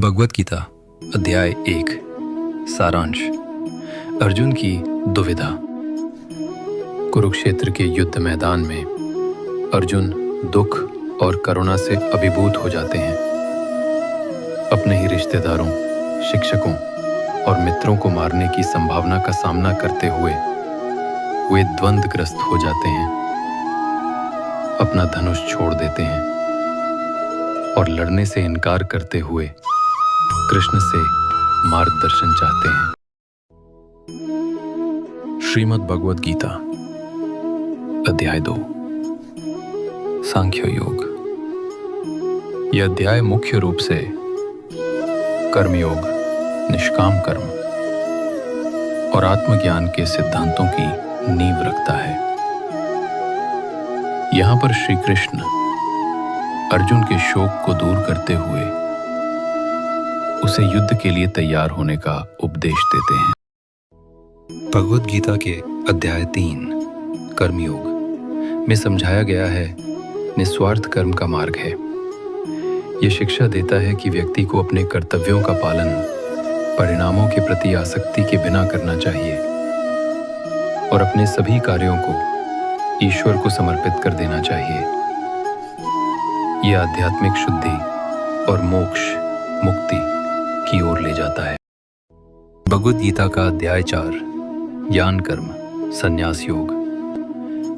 भगवत गीता अध्याय 1 सारांश। अर्जुन की दुविधा। कुरुक्षेत्र के युद्ध मैदान में अर्जुन दुख और करुणा से अभिभूत हो जाते हैं। अपने ही रिश्तेदारों, शिक्षकों और मित्रों को मारने की संभावना का सामना करते हुए वे द्वंद्वग्रस्त हो जाते हैं, अपना धनुष छोड़ देते हैं और लड़ने से इनकार करते हुए कृष्ण से मार्गदर्शन चाहते हैं। श्रीमद् भगवद गीता अध्याय 2 सांख्य योग। यह अध्याय मुख्य रूप से कर्मयोग, निष्काम कर्म और आत्मज्ञान के सिद्धांतों की नींव रखता है। यहां पर श्री कृष्ण अर्जुन के शोक को दूर करते हुए उसे युद्ध के लिए तैयार होने का उपदेश देते हैं। भगवद गीता के अध्याय 3 कर्मयोग में समझाया गया है निस्वार्थ कर्म का मार्ग है। यह शिक्षा देता है कि व्यक्ति को अपने कर्तव्यों का पालन परिणामों के प्रति आसक्ति के बिना करना चाहिए और अपने सभी कार्यों को ईश्वर को समर्पित कर देना चाहिए। यह आध्यात्मिक शुद्धि और मोक्ष, मुक्ति की ओर ले जाता है। भगवद गीता का अध्याय 4 ज्ञान कर्म संन्यास योग।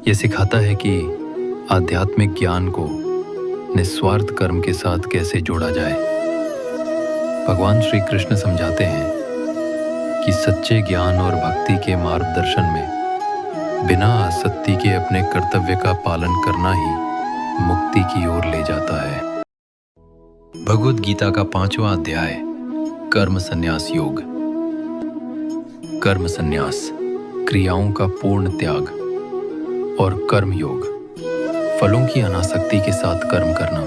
यह सिखाता है कि आध्यात्मिक ज्ञान को निस्वार्थ कर्म के साथ कैसे जोड़ा जाए। भगवान श्री कृष्ण समझाते हैं कि सच्चे ज्ञान और भक्ति के मार्गदर्शन में बिना आसक्ति के अपने कर्तव्य का पालन करना ही मुक्ति की ओर ले जाता है। भगवद गीता का 5वां अध्याय कर्म संन्यास योग। कर्म संन्यास क्रियाओं का पूर्ण त्याग और कर्म योग फलों की अनासक्ति के साथ कर्म करना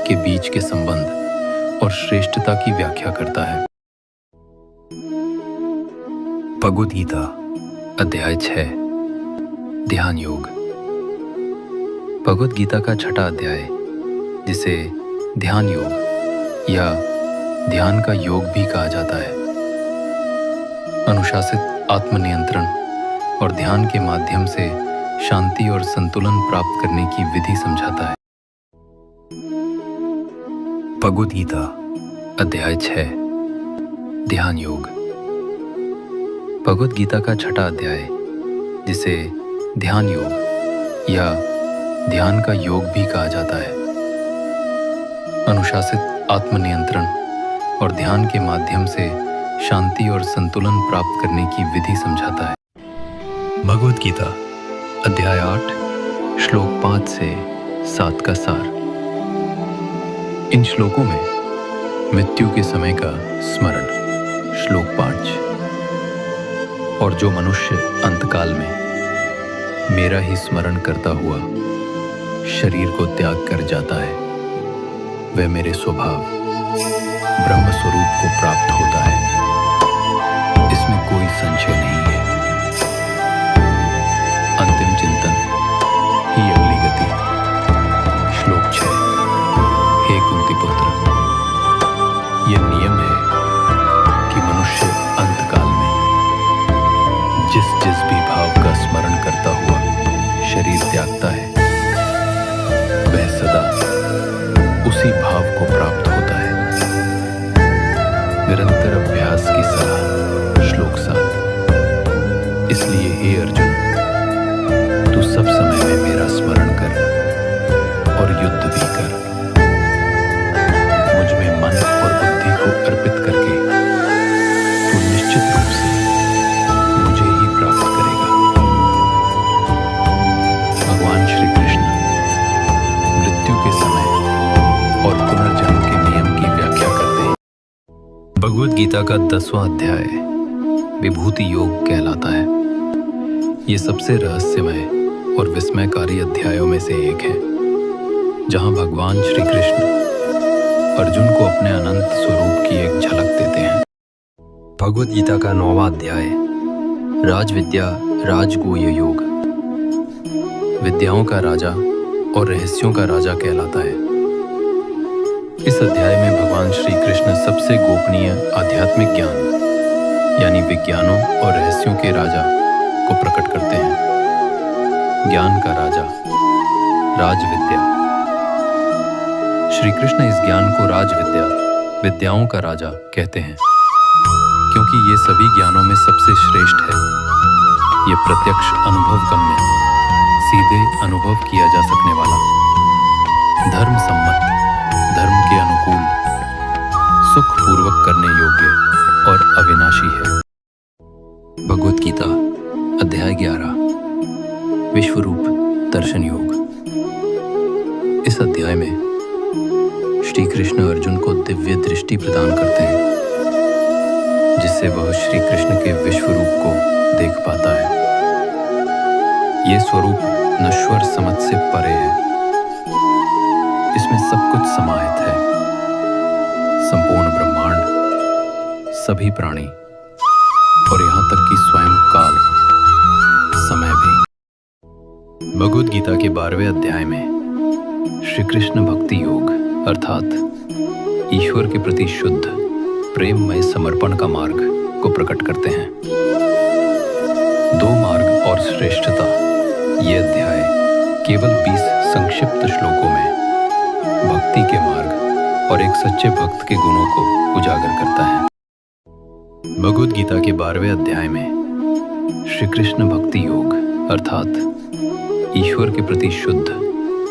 के बीच के संबंध और श्रेष्ठता की व्याख्या करता है। भगवद गीता अध्याय 6 ध्यान योग। भगवद गीता का 6वां अध्याय, जिसे ध्यान योग या ध्यान का योग भी कहा जाता है, अनुशासित आत्मनियंत्रण और ध्यान के माध्यम से शांति और संतुलन प्राप्त करने की विधि समझाता है। भगवद गीता अध्याय 6 ध्यान योग। भगवद गीता का 6वां अध्याय, जिसे ध्यान योग या ध्यान का योग भी कहा जाता है, अनुशासित आत्मनियंत्रण और ध्यान के माध्यम से शांति और संतुलन प्राप्त करने की विधि समझाता है। भगवद गीता अध्याय 8 श्लोक 5 से 7 का सार। इन श्लोकों में मृत्यु के समय का स्मरण। श्लोक 5। और जो मनुष्य अंतकाल में मेरा ही स्मरण करता हुआ शरीर को त्याग कर जाता है, वह मेरे स्वभाव ब्रह्म स्वरूप को प्राप्त होता है। इसमें कोई संशय नहीं है। अंतिम चिंतन ही अगली गति। श्लोक 6। हे कुंती पुत्र, यह नियम है कि मनुष्य अंतकाल में जिस भी भाव का स्मरण करता हुआ शरीर त्यागता है, वह सदा उसी भाव को प्राप्त होता है। निरंतर अभ्यास की सलाह। श्लोक 7। इसलिए हे अर्जुन, तू सब समय में मेरा स्मरण कर और युद्ध भी कर। मुझ में मन और बुद्धि को अर्पित करके तू निश्चित रूप से मुझे ही प्राप्त करेगा। भगवान श्री कृष्ण मृत्यु के समय और पुनर्जन्म के नियम की व्याख्या करते हैं। भगवद गीता का 10वां अध्याय विभूति योग कहलाता है। ये सबसे रहस्यमय और विस्मयकारी अध्यायों में से एक है, जहां भगवान श्री कृष्ण अर्जुन को अपने अनंत स्वरूप की एक झलक देते हैं। भगवद गीता का 9वां अध्याय राजविद्या राजगुह्य योग। विद्याओं का राजा और रहस्यों का राजा कहलाता है। इस अध्याय में भगवान श्री कृष्ण सबसे गोपनीय आध्यात्मिक ज्ञान यानी विज्ञानों और रहस्यों के राजा को प्रकट करते हैं। ज्ञान का राजा, राजविद्या। श्री कृष्ण इस ज्ञान को राजविद्या, विद्याओं का राजा कहते हैं, क्योंकि ये सभी ज्ञानों में सबसे श्रेष्ठ है। ये प्रत्यक्ष अनुभव गम्य, सीधे अनुभव किया जा सकने वाला, धर्म सम्मत, धर्म के अनुकूल, सुख पूर्वक करने योग्य और अविनाशी है। भगवत गीता अध्याय 11 विश्वरूप दर्शन योग। इस अध्याय में श्री कृष्ण अर्जुन को दिव्य दृष्टि प्रदान करते हैं, जिससे वह श्री कृष्ण के विश्वरूप को देख पाता है। ये स्वरूप नश्वर समझ से परे है। इसमें सब कुछ समाहित है, संपूर्ण ब्रह्मांड, सभी प्राणी और यहाँ तक कि स्वयं काल, समय भी। भगवद गीता के 12वें अध्याय में श्री कृष्ण भक्ति योग अर्थात ईश्वर के प्रति शुद्ध प्रेममय समर्पण का मार्ग को प्रकट करते हैं। दो मार्ग और श्रेष्ठता। ये अध्याय केवल 20 संक्षिप्त श्लोकों में भक्ति के मार्ग और एक सच्चे भक्त के गुणों को उजागर करता है। भगवद गीता के 12वें अध्याय में श्री कृष्ण भक्ति योग अर्थात ईश्वर के प्रति शुद्ध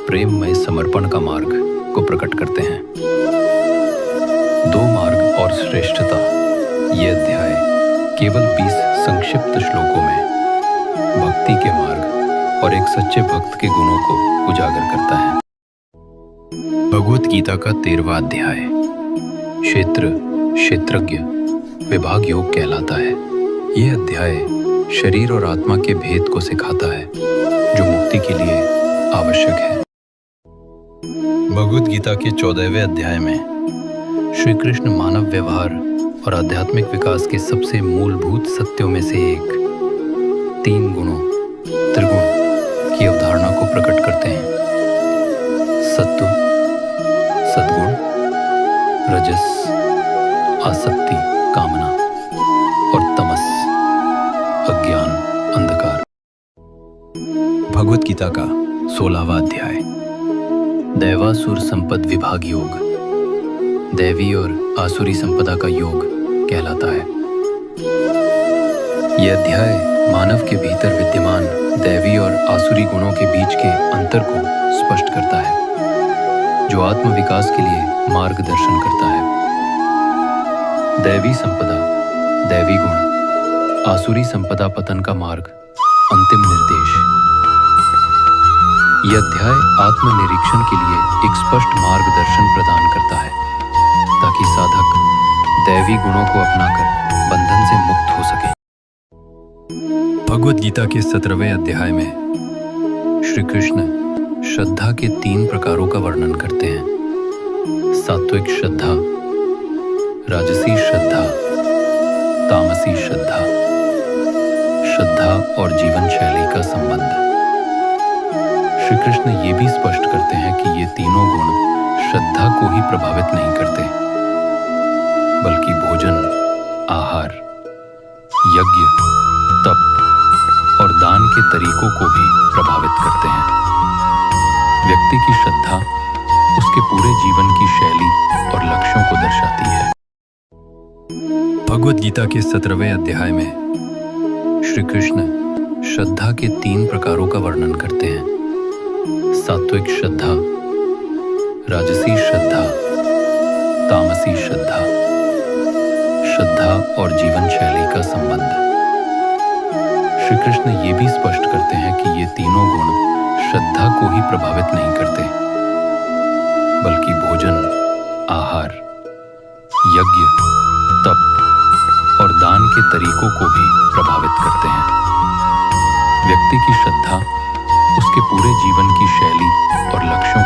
प्रेममय समर्पण का मार्ग को प्रकट करते हैं। दो मार्ग और श्रेष्ठता। ये अध्याय केवल 20 संक्षिप्त श्लोकों में भक्ति के मार्ग और एक सच्चे भक्त के गुणों को उजागर करता है। भगवद गीता का 13वां अध्याय क्षेत्र क्षेत्रज्ञ विभाग योग कहलाता है। यह अध्याय शरीर और आत्मा के भेद को सिखाता है, जो मुक्ति के लिए आवश्यक है। भगवद गीता के 14वें अध्याय में श्री कृष्ण मानव व्यवहार और आध्यात्मिक विकास के सबसे मूलभूत सत्यों में से एक 3 गुणों त्रिगुण की अवधारणा को प्रकट करते हैं। सत्व, सद्गुण, रजस, आसक्ति, कामना और तमस, अज्ञान, अंधकार। भगवद गीता का 16वां अध्याय दैवासुर संपद विभाग योग, दैवी और आसुरी संपदा का योग कहलाता है। यह अध्याय मानव के भीतर विद्यमान दैवी और आसुरी गुणों के बीच के अंतर को स्पष्ट करता है, जो आत्म विकास के लिए मार्गदर्शन करता है। दैवी संपदा, दैवी गुण, आसुरी संपदा पतन का मार्ग, अंतिम निर्देश। यह अध्याय आत्मनिरीक्षण के लिए एक स्पष्ट मार्गदर्शन प्रदान करता है, ताकि साधक दैवी गुणों को अपनाकर बंधन से मुक्त हो सके। भगवद गीता के 17वें अध्याय में श्री कृष्ण श्रद्धा के 3 प्रकारों का वर्णन करते हैं। सात्विक श्रद्धा, राजसी श्रद्धा, तामसी श्रद्धा। श्रद्धा और जीवन शैली का संबंध। श्री कृष्ण ये भी स्पष्ट करते हैं कि ये तीनों गुण श्रद्धा को ही प्रभावित नहीं करते, बल्कि भोजन, आहार, यज्ञ, तप और दान के तरीकों को भी प्रभावित करते हैं। व्यक्ति की श्रद्धा उसके पूरे जीवन की शैली और लक्ष्यों को दर्शाती है। भगवद गीता के 17वें अध्याय में श्री कृष्ण श्रद्धा के 3 प्रकारों का वर्णन करते हैं। सात्विक श्रद्धा, राजसी श्रद्धा, तामसी श्रद्धा। श्रद्धा और जीवन शैली का संबंध। श्री कृष्ण ये भी स्पष्ट करते हैं कि ये तीनों गुण श्रद्धा को ही प्रभावित नहीं करते, बल्कि भोजन, आहार, यज्ञ, तप और दान के तरीकों को भी प्रभावित करते हैं। व्यक्ति की श्रद्धा उसके पूरे जीवन की शैली और लक्ष्यों